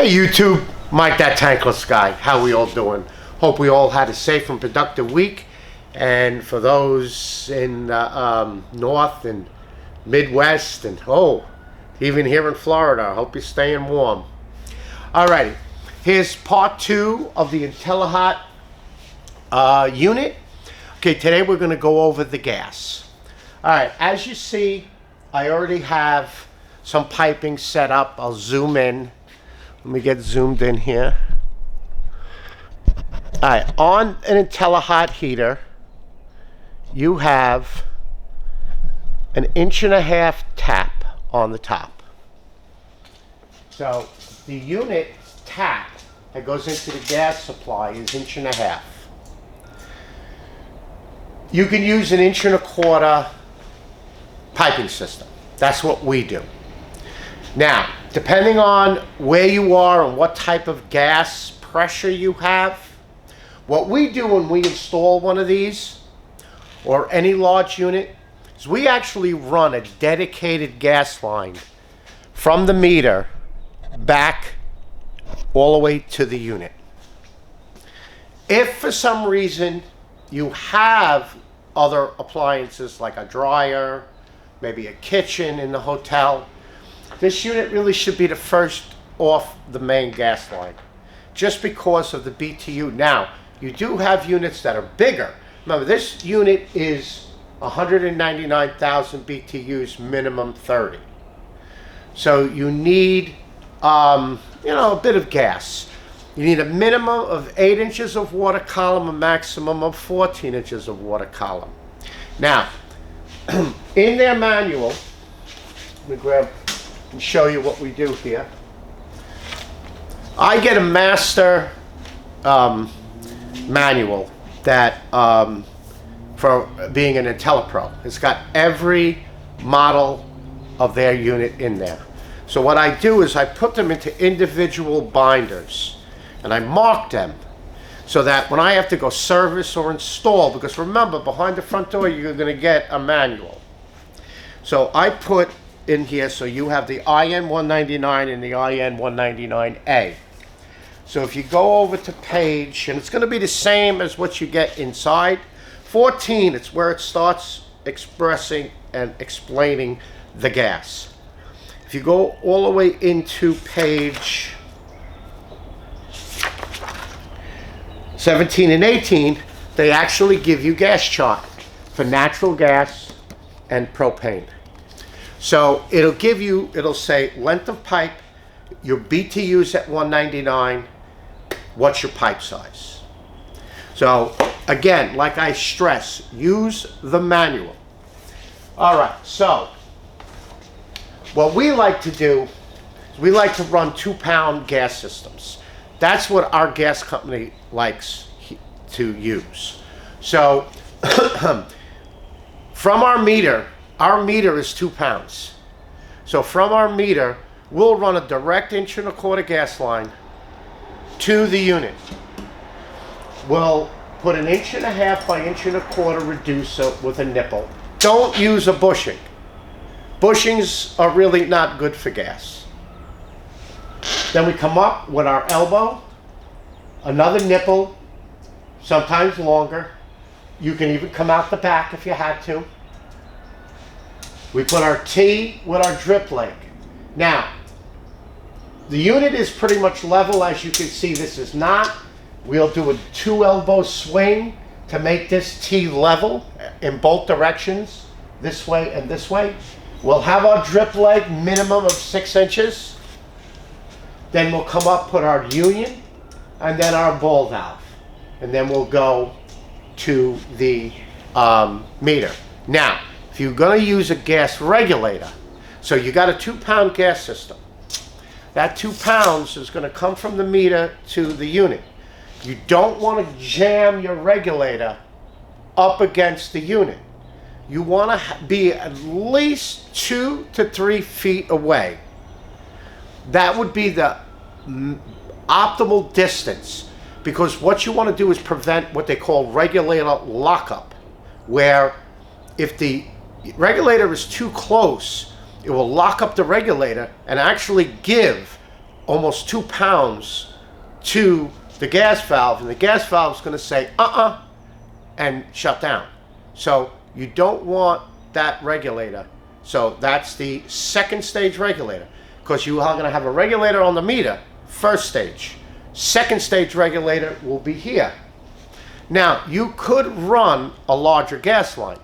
Hey YouTube, Mike that Tankless guy. How we all doing? Hope we all had a safe and productive week. And for those in North and Midwest and even here in Florida, I hope you're staying warm. Alrighty, here's part 2 of the Intellihot unit. Okay, today we're going to go over the gas. Alright, as you see, I already have some piping set up. I'll zoom in. Let me get zoomed in here. Alright, on an Intellihot heater, you have an 1.5-inch tap on the top. So the unit tap that goes into the gas supply is 1.5 inches. You can use an 1.25 inch piping system. That's what we do. Now, depending on where you are and what type of gas pressure you have, what we do when we install one of these or any large unit is we actually run a dedicated gas line from the meter back all the way to the unit. If for some reason you have other appliances like a dryer, maybe a kitchen in the hotel, this unit really should be the first off the main gas line, just because of the BTU. Now, you do have units that are bigger. Remember, this unit is 199,000 BTUs, minimum 30. So you need, a bit of gas. You need a minimum of 8 inches of water column, a maximum of 14 inches of water column. Now, in their manual, let me grab and show you what we do here. I get a master manual that for being an IntelliPro. It's got every model of their unit in there. So what I do is I put them into individual binders and I mark them so that when I have to go service or install, because remember, behind the front door you're going to get a manual. So I put in here, so you have the IN 199 and the IN 199A. So if you go over to page, and it's going to be the same as what you get inside 14, it's where it starts expressing and explaining the gas. If you go all the way into page 17 and 18, they actually give you gas chart for natural gas and propane. So it'll say length of pipe, your BTUs at 199, what's your pipe size. So again, like I stress, use the manual. All right, so what we like to do is we like to run 2-pound gas systems. That's what our gas company likes to use. So from our meter is 2 pounds. So from our meter, we'll run a direct 1.25 inch gas line to the unit. We'll put an 1.5 inch by 1.25 inch reducer with a nipple. Don't use a bushing. Bushings are really not good for gas. Then we come up with our elbow, another nipple, sometimes longer. You can even come out the back if you had to. We put our T with our drip leg. Now, the unit is pretty much level. As you can see, this is not. We'll do a 2-elbow swing to make this T level in both directions, this way and this way. We'll have our drip leg minimum of 6 inches. Then we'll come up, put our union, and then our ball valve. And then we'll go to the meter. Now, if you're going to use a gas regulator, so you got a 2-pound gas system. That 2 pounds is going to come from the meter to the unit. You don't want to jam your regulator up against the unit. You want to be at least 2 to 3 feet away. That would be the optimal distance, because what you want to do is prevent what they call regulator lockup, where if the regulator is too close, it will lock up the regulator and actually give almost 2 pounds to the gas valve, and the gas valve is going to say and shut down. So you don't want that regulator. So that's the second stage regulator, because you are going to have a regulator on the meter, first stage. Second stage regulator will be here. Now, you could run a larger gas line.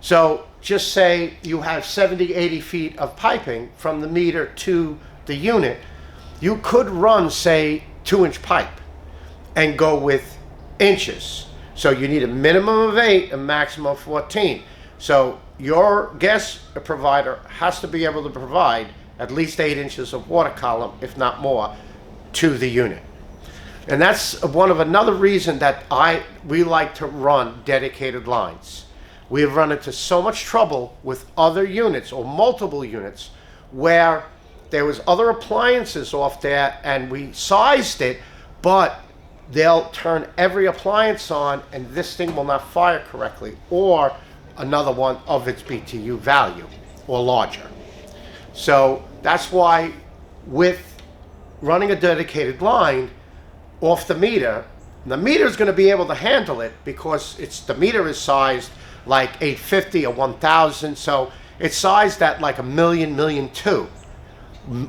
So just say you have 70, 80 feet of piping from the meter to the unit. You could run, say, 2-inch pipe and go with inches. So you need a minimum of 8, a maximum of 14. So your gas provider has to be able to provide at least 8 inches of water column, if not more, to the unit. And that's another reason that we like to run dedicated lines. We have run into so much trouble with other units or multiple units where there was other appliances off there and we sized it, but they'll turn every appliance on and this thing will not fire correctly, or another one of its BTU value or larger. So that's why with running a dedicated line off the meter is going to be able to handle it because the meter is sized like 850 or 1000, so it's sized at like 1,000,000, 1,200,000.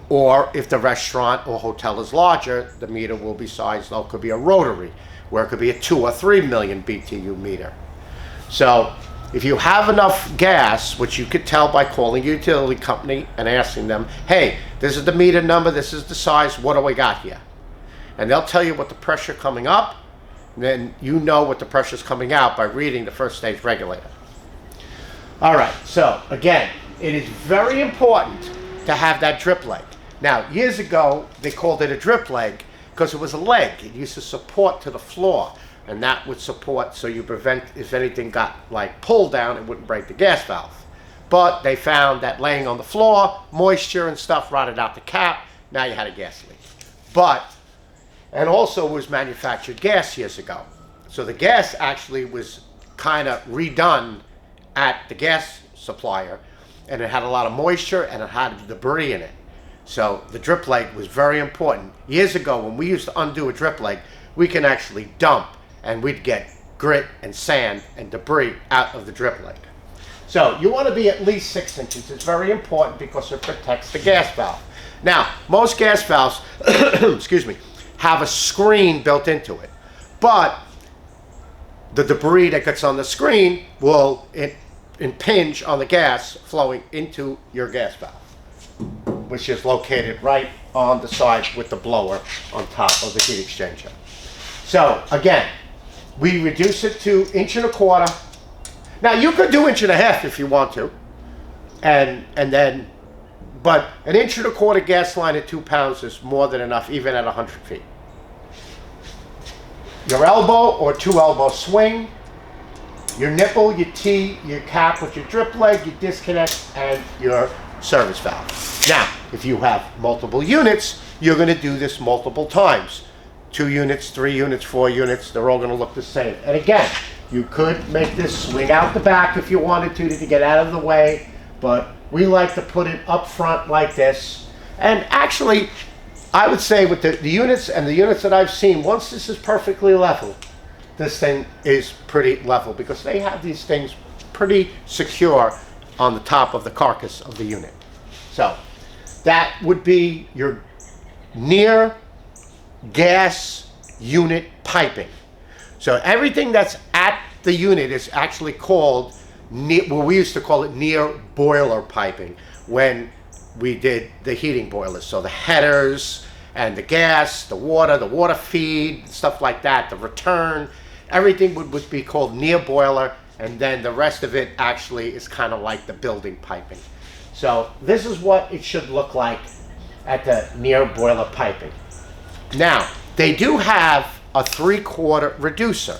Or if the restaurant or hotel is larger, the meter will be sized, it could be a rotary, where it could be a 2 or 3 million BTU meter. So if you have enough gas, which you could tell by calling your utility company and asking them, hey, this is the meter number, this is the size, what do we got here? And they'll tell you what the pressure coming up, and then you know what the pressure is coming out by reading the first stage regulator. All right, so again, it is very important to have that drip leg. Now, years ago, they called it a drip leg because it was a leg. It used to support to the floor, and that would support so you prevent, if anything got like pulled down, it wouldn't break the gas valve. But they found that laying on the floor, moisture and stuff rotted out the cap, now you had a gas leak. And also it was manufactured gas years ago. So the gas actually was kind of redone at the gas supplier, and it had a lot of moisture and it had debris in it. So the drip leg was very important. Years ago, when we used to undo a drip leg, we can actually dump and we'd get grit and sand and debris out of the drip leg. So you want to be at least 6 inches. It's very important because it protects the gas valve. Now, most gas valves, excuse me, have a screen built into it, but the debris that gets on the screen will impinge on the gas flowing into your gas valve, which is located right on the side with the blower on top of the heat exchanger. So again, we reduce it to 1.25 inches. Now you could do 1.5 inches if you want to, but an 1.25 inch gas line at 2 pounds is more than enough, even at 100 feet. Your elbow or 2 elbow swing, your nipple, your T, your cap with your drip leg, your disconnect, and your service valve. Now, if you have multiple units, you're going to do this multiple times. 2 units, 3 units, 4 units, they're all going to look the same. And again, you could make this swing out the back if you wanted to get out of the way, but we like to put it up front like this. And actually, I would say with the units and the units that I've seen, once this is perfectly level, this thing is pretty level because they have these things pretty secure on the top of the carcass of the unit. So that would be your near gas unit piping. So everything that's at the unit is actually called, well, we used to call it near boiler piping when we did the heating boilers. So the headers and the gas, the water feed, stuff like that, the return, everything would be called near boiler, and then the rest of it actually is kind of like the building piping. So this is what it should look like at the near boiler piping. Now, they do have a 3/4 reducer.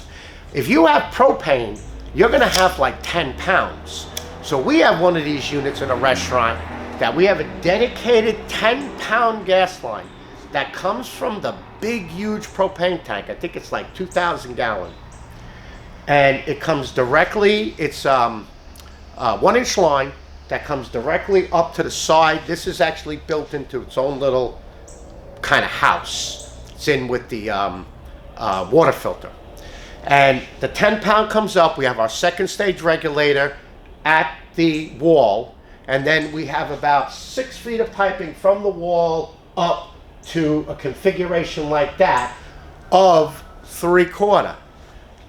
If you have propane, you're gonna have like 10 pounds. So we have one of these units in a restaurant that we have a dedicated 10-pound gas line that comes from the big, huge propane tank. I think it's like 2,000 gallon. And it comes directly, it's a 1-inch line that comes directly up to the side. This is actually built into its own little kind of house. It's in with the water filter. And the 10-pound comes up. We have our second stage regulator at the wall. And then we have about 6 feet of piping from the wall up to a configuration like that of 3/4.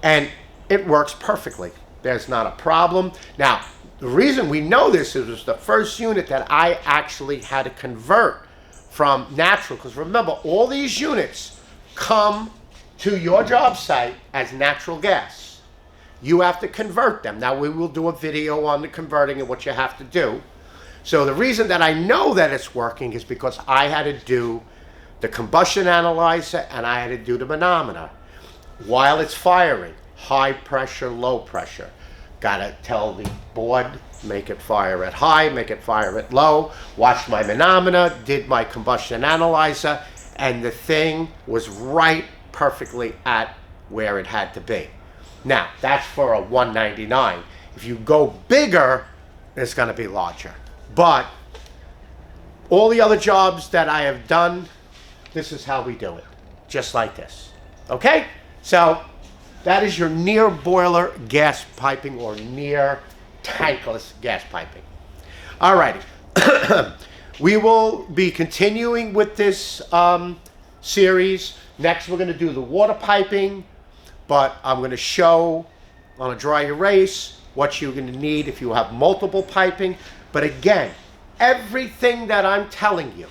And it works perfectly. There's not a problem. Now, the reason we know this is it was the first unit that I actually had to convert from natural. Because remember, all these units come to your job site as natural gas. You have to convert them. Now, we will do a video on the converting and what you have to do. So the reason that I know that it's working is because I had to do the combustion analyzer and I had to do the manometer while it's firing. High pressure, low pressure. Gotta tell the board, make it fire at high, make it fire at low. Watched my manometer, did my combustion analyzer, and the thing was right perfectly at where it had to be. Now, that's for a 199. If you go bigger, it's gonna be larger. But all the other jobs that I have done, this is how we do it, just like this. Okay? So that is your near boiler gas piping or near tankless gas piping. All righty. We will be continuing with this series. Next, we're going to do the water piping, but I'm going to show on a dry erase what you're going to need if you have multiple piping. But again, everything that I'm telling you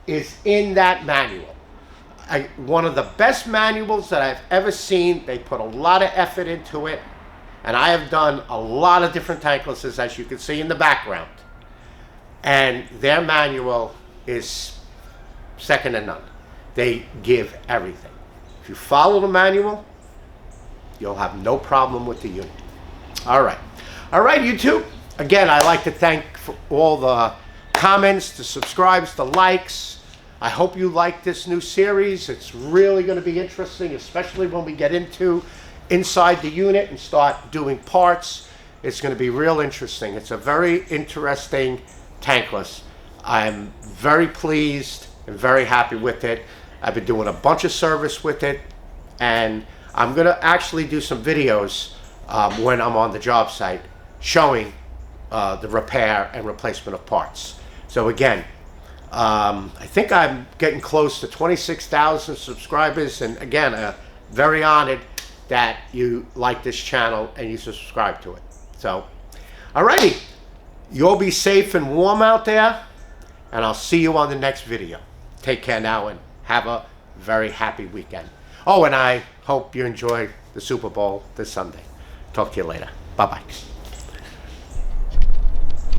is in that manual. One of the best manuals that I've ever seen. They put a lot of effort into it, and I have done a lot of different tanklesses, as you can see in the background. And their manual is second to none. They give everything. If you follow the manual, you'll have no problem with the unit. All right. All right, YouTube. Again, I'd like to thank for all the comments, the subscribes, the likes. I hope you like this new series. It's really going to be interesting, especially when we get into inside the unit and start doing parts. It's going to be real interesting. It's a very interesting tankless. I'm very pleased and very happy with it. I've been doing a bunch of service with it, and I'm going to actually do some videos when I'm on the job site showing the repair and replacement of parts. So again, I think I'm getting close to 26,000 subscribers, and again, very honored that you like this channel and you subscribe to it. So, alrighty, you'll be safe and warm out there, and I'll see you on the next video. Take care now and have a very happy weekend. Oh, and I hope you enjoy the Super Bowl this Sunday. Talk to you later. Bye-bye.